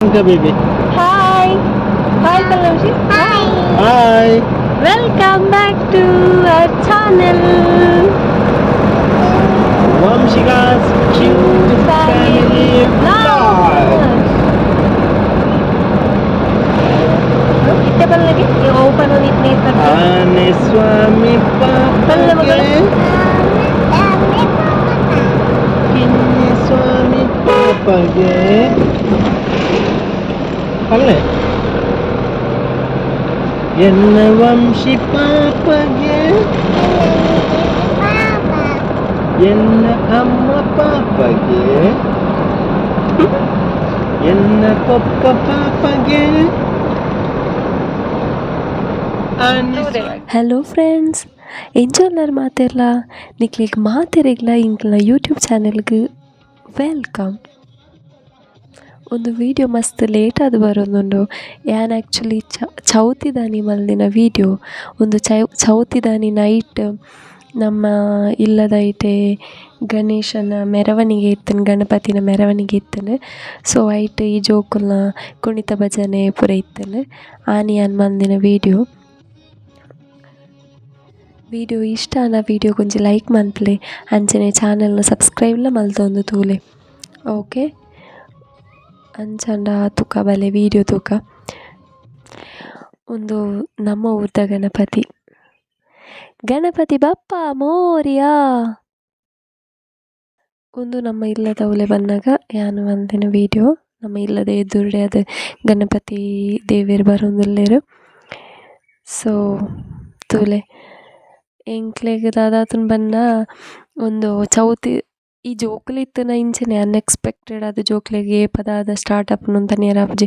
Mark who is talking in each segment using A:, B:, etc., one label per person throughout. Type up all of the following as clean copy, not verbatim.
A: Ka baby.
B: Hi. Hi, Pallavi. Hi.
A: Hi.
B: Welcome back to our channel.
A: Vamshika's cute family vlog.
B: Kita Pallavi, i-open ulit ni Ito.
A: Ane swami papage. Kinye swami papage. ಅಲ್ಲೇ ಎನ್ನ ವಂಶಿ ಪಾಪಗೆ ಎನ್ನ ಅಮ್ಮ ಪಾಪಗೆ ಎನ್ನ ಪಪ್ಪ ಪಾಪಗೆ
C: hello friends ಎಂಜೋಲ್ಲರ್ ಮಾತೆರ್ಲ ನಿಕ್ಲಿಗೆ ಮಾತೆರೆಗ್ಲ ಇಂಕ್ಲ YouTube ಚಾನೆಲ್ಗೆ welcome. ಒಂದು video ಮಸ್ತ್ ಲೇಟಾದ ಬರೋದುಂಡು. ಯಾನ್ ಆ್ಯಕ್ಚುಲಿ ಚೌತಿದಾನಿ ಮಲ್ದಿನ ವೀಡಿಯೋ ಒಂದು ಚೌತಿದಾನಿ ನೈಟ್ ನಮ್ಮ ಇಲ್ಲದೈಟೆ ಗಣೇಶನ ಮೆರವಣಿಗೆ ಇತ್ತನು, ಗಣಪತಿನ ಮೆರವಣಿಗೆ ಇತ್ತನು. ಸೊ ಐಟ್ ಈ ಜೋಕುಲ್ನ ಕುಣಿತ ಭಜನೆ ಪೂರ ಇತ್ತನು. ಆನ್ ಮಂದಿನ ವೀಡಿಯೋ ಇಷ್ಟ ಆನ ವೀಡಿಯೋ ಕೊಂಚ ಲೈಕ್ ಮನ್ಪಲೆ, ಅಂಚನೆ ಚಾನಲ್ನ ಸಬ್ಸ್ಕ್ರೈಬ್ಲ ಮಲ್ತೊಂದು ತೂಲೆ. ಓಕೆ, ಅಂಚಂಡ ತುಕ ಬಲೆ ವೀಡಿಯೋ ತೂಕ ಒಂದು ನಮ್ಮ ಊರ್ದ ಗಣಪತಿ ಬಪ್ಪ ಮೋರಿಯಾ ಒಂದು ನಮ್ಮ ಇಲ್ಲದ ಒಲೆ ಬಂದಾಗ ಯಾನು ಒಂದಿನ ವೀಡಿಯೋ ನಮ್ಮ ಇಲ್ಲದ ಎದುರುಡೆ ಅದು ಗಣಪತಿ ದೇವಿಯರು ಬರೋದಿಲ್ಲೇರು. ಸೊ ತೂಲೆ ಎಂಕ್ಲೆಗ್ ದಾದಾತನ ಬಂದ ಒಂದು ಚೌತಿ ಈ ಜೋಕ್ಲಿತ್ತನ ಇಂಚನೆ ಅನ್ಎಕ್ಸ್ಪೆಕ್ಟೆಡ್ ಅದು ಜೋಕ್ಲೆಗೆ ಪದಾದ ಸ್ಟಾರ್ಟಪ್ ಅಂತ ನೇರಾಪುಜಿ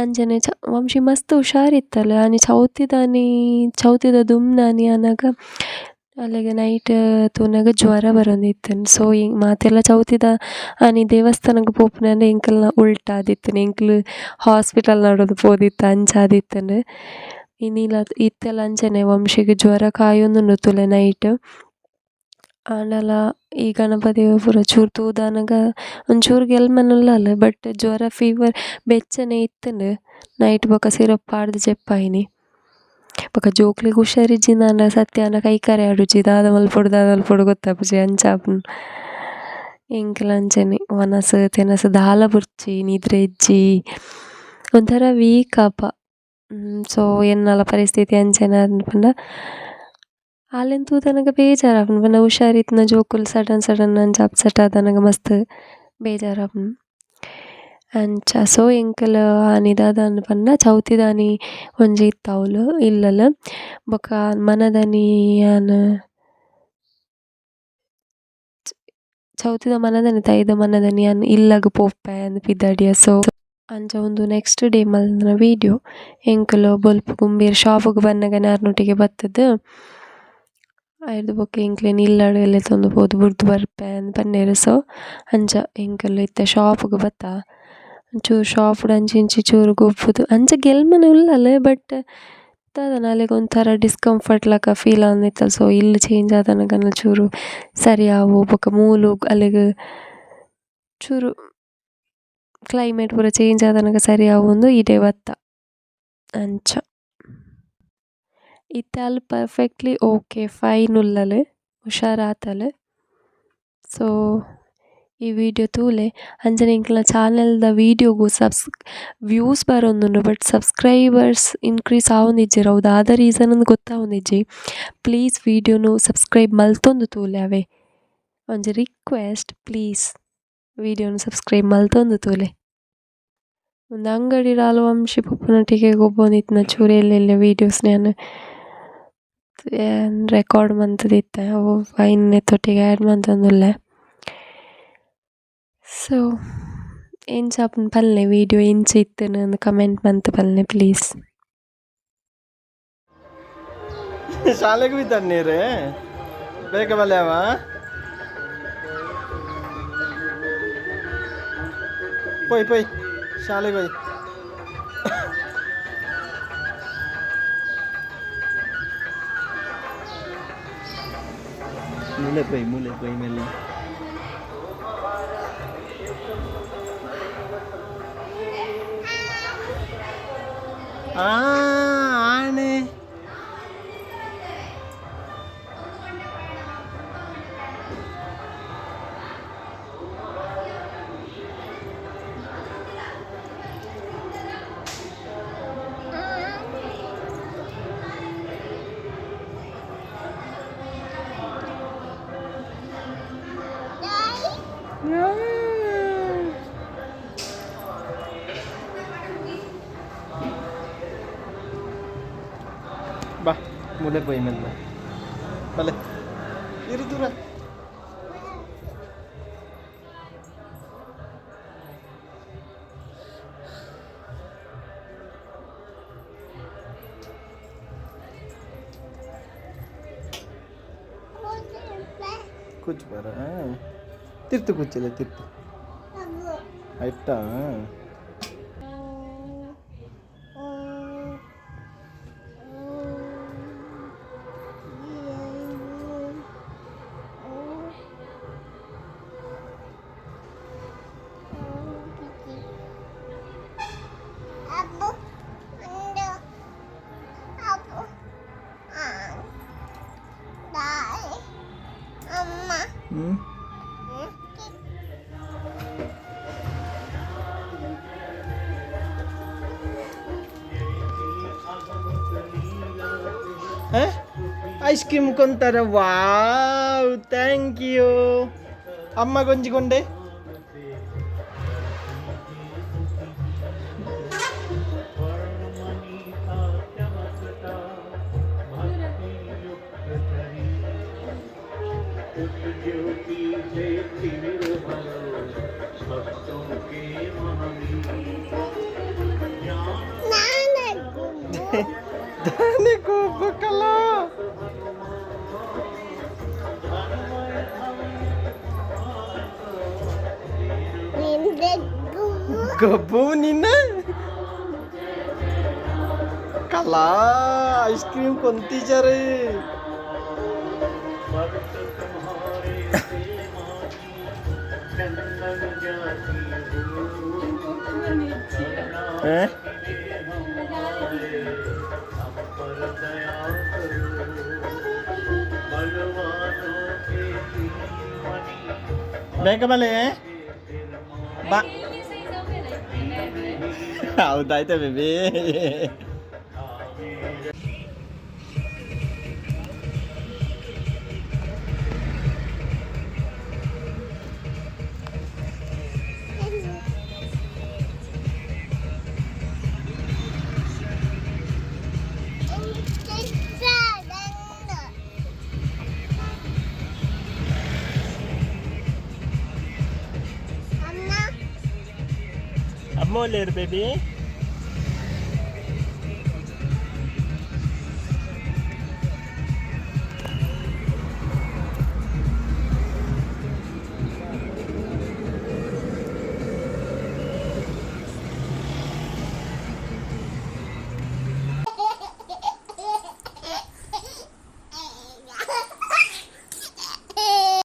C: ಅಂಚನೆ ವಂಶಿ ಮಸ್ತ್ ಹುಷಾರಿತ್ತಲ್ಲ. ಆನಿ ಚೌತಿದ ದುಮ್ನಾನಿ ಅನ್ನಾಗ ಅಲ್ಲಿಗೆ ನೈಟ್ ತೂನಾಗ ಜ್ವರ ಬರೋದಿತ್ತನು. ಸೊ ಹಿಂಗೆ ಮಾತೆಲ್ಲ ಚೌತಿದ ಆನಿ ದೇವಸ್ಥಾನಕ್ಕೆ ಪೋಪುನಂದ್ರೆ ಎಂಕಲ್ನ ಉಲ್ಟಾದಿತ್ತನು, ಎಂಕ್ಲು ಹಾಸ್ಪಿಟಲ್ ನಡೋದು ಪೋದಿತ್ತು ಅಂಚಾದಿತ್ತನು. ಇನ್ನಿಲ್ಲ ಇತ್ತೆಲ್ಲ ಅಂಚನೆ ವಂಶಿಗೆ ಜ್ವರ ಕಾಯೊಂದುಂಡು ತುಲೆ ನೈಟ್. ಆಂಡಲ ಈ ಗಣಪತಿ ಪೂರ ಚೂರು ತೂದಾನಾಗ ಒಂಚೂರು ಗೆಲ್ಮನಲ್ಲ, ಬಟ್ ಜ್ವರ ಫೀವರ್ ಬೆಚ್ಚನೆ ಇತ್ತನು. ನೈಟ್ ಬೊಕ ಸಿರಪ್ ಪಾಡ್ದು ಜೆಪ್ಪಾಯಿನಿ ಬೊಕ ಜೋಕ್ಲಿಗೆ ಹುಷಾರಿಜ್ಜಿಂದ ಸತ್ಯಾನ ಕೈಕಾರೆ ಆಡುಜಿ ದಾದ ಮಲ್ಪೊಡು ಗೊತ್ತಾಪುಜಿ ಅಂಚಾಪುನು. ಎಂಕಲ್ ಅಂಚನೆ ತೆನಸು ದಾಲ ಬುರ್ಚಿ ನಿದ್ರೆ ಇಜ್ಜಿ ಒಂಥರ ವೀಕ್ ಆಪ. ಸೊ ಎನ್ನಲ ಪರಿಸ್ಥಿತಿ ಅಂಚನೆ ಅನ್ಪಂಡ ಆಲೆನ್ ತೂದನಗ ಬೇಜಾರಾಪುನು. ಪಂಡ ಹುಷಾರಿತ್ನ ಜೋಕುಲು ಸಡನ್ ಅಂಚ ಅಪ್ಸೆಟ್ ಆದನಗ ಮಸ್ತ್ ಬೇಜಾರಾಪುನು ಅಂಚ. ಸೊ ಎಂಕಲ್ ಆನಿದಾದ ಪಂಡ ಚೌತಿದಾನಿ ಒಂಜಿ ಇತ್ತವಳು ಇಲ್ಲಲ ಬೊಕ ಮನದಾನಿ ಚೌತಿದ ಮನದಾನಿ ತೈದ ಮನದಾನಿ ಇಲ್ಲಗ ಪೋಪೆ ಅಂದ್ ಪಿದ್ದಾಡಿಯ. ಸೊ ಅಂಚ ಒಂದು ನೆಕ್ಸ್ಟ್ ಡೇ ಮಲ್ನ ವೀಡಿಯೋ ಎಂಕಲು ಬೊಲ್ಪ ಗುಂಬೀರ್ ಶಾಪಿಗೆ ಬನ್ನಗ ನಾರ್ನೊಟ್ಟಿಗೆ ಬತ್ತದ ಆಯ್ದು ಬೊಕ ಎಂಕ್ಲೇನು ಇಲ್ಲಾಡು ಎಲ್ಲ ತೊಂದು ಪೋದು ಬುರ್ದು ಬರ್ಪೆ ಅಂದ್ ಪನ್ನೇರು. ಸೊ ಅಂಚ ಎಂಕಲು ಇತ್ತೆ ಶಾಪಿಗೆ ಬತ್ತ ಒಂಚೂರು ಶಾಪ್ಡ್ ಅಂಚಿ ಇಂಚಿ ಚೂರು ಗೊಬ್ಬುದು ಅಂಚ ಗೆಲ್ಮನೆ ಉಳ್ಳಲ್ಲ, ಬಟ್ ದಾದನ ಅಲ್ಲಿಗೆ ಒಂಥರ ಡಿಸ್ಕಂಫರ್ಟ್ ಲಕ ಫೀಲ್ ಆಂದಿತ್ತಲ್ಲ. ಸೊ ಇಲ್ಲಿ ಚೇಂಜ್ ಆದನಗನ ಚೂರು ಸರಿ ಆವು ಬೊಕ ಮೂಲು ಅಲ್ಲಿಗೆ ಚೂರು ಕ್ಲೈಮೇಟ್ ಪೂರ ಚೇಂಜ್ ಆದನಗ ಸರಿ ಆವೊಂದು ಇಡೇ ಬತ್ತ ಅಂಚ. ಇತ್ತೆ ಅಲ್ಲಿ ಪರ್ಫೆಕ್ಟ್ಲಿ ಓಕೆ ಫೈನ್ ಉಳ್ಳಲೆ ಹುಷಾರಾತಲೆ. ಸೊ ಈ ವಿಡಿಯೋ ತೂಲೆ ಅಂಚನೆ ಇಂಕ್ಲ ಚಾನೆಲ್ದ ವೀಡಿಯೋಗು ವ್ಯೂಸ್ ಬರೋಂದುಂಡು, ಬಟ್ ಸಬ್ಸ್ಕ್ರೈಬರ್ಸ್ ಇನ್ಕ್ರೀಸ್ ಆವೊಂದಿಜ್ಜಿ ಹೌದು ಆದ ರೀಸನ್ ಅಂದು ಗೊತ್ತಾವೊಂದಿಜ್ಜಿ. ಪ್ಲೀಸ್ ವೀಡಿಯೋನು ಸಬ್ಸ್ಕ್ರೈಬ್ ಮಲ್ತೊಂದು ತೂಲೆ ಅವೆ ಒಂಜಿ ರಿಕ್ವೆಸ್ಟ್, ಪ್ಲೀಸ್ ವೀಡಿಯೋನು ಸಬ್ಸ್ಕ್ರೈಬ್ ಮಲ್ತೊಂದು ತೂಲೆ. ಒಂದು ಅಂಗಡಿ ಆಲು ವಂಶಿ ಪುಪ್ಪನೊಟ್ಟಿಗೆ ಗೊಬ್ಬೊಂದಿತ್ತು ಚೂರು ಎಲ್ಲೆಲ್ಲ ವೀಡಿಯೋಸ್ ನಾನು ರೆಕಾರ್ಡ್ ಮಂತದಿತ್ತೆ ಅವು ಫೈನ್ ತೊಟ್ಟಿಗೆ ಆ್ಯಡ್ ಮಂತಂದುಲ್ಲೆ. ಸೊ ಎಂಚಾಪನ್ ಪಲ್ಲೆ ವೀಡಿಯೋ ಇಂಚ ಇತ್ತನು ಅಂದ್ ಕಮೆಂಟ್ ಮಂತ್ ಪಲ್ಲೆ ಪ್ಲೀಸ್.
A: ಶಾಲೆಗೆ ಬಿದ್ದಾನೆ ನೀರು ಬೇಗ ಬಲ್ಯಾವ ಪೋಯ್ ಶಾಲೆಗೆ ಹೋಯ್. ಮೂಲೆ ಪೈ ಮೇಲೆ ಆನೆ. Ba, mulai boy men ba. Balik. Diri dura. कुछ बरा तीर्थ कुछ चले तीर्थ आइटा ఐస్ క్రీమ్ కొంటారా వావ్ థ్యాంక్ యూ అమ్మ కొంచెండే దాని కోపకలా గబ్బు నిన్న కళా ఐస్ క్రీమ్ కొంతీచారు ಬೇಕಬಲೆ ಬಾ ಹೌದಾಯ್ತಾ ಬೇಬಿ అమ్మో లేరు బేబీ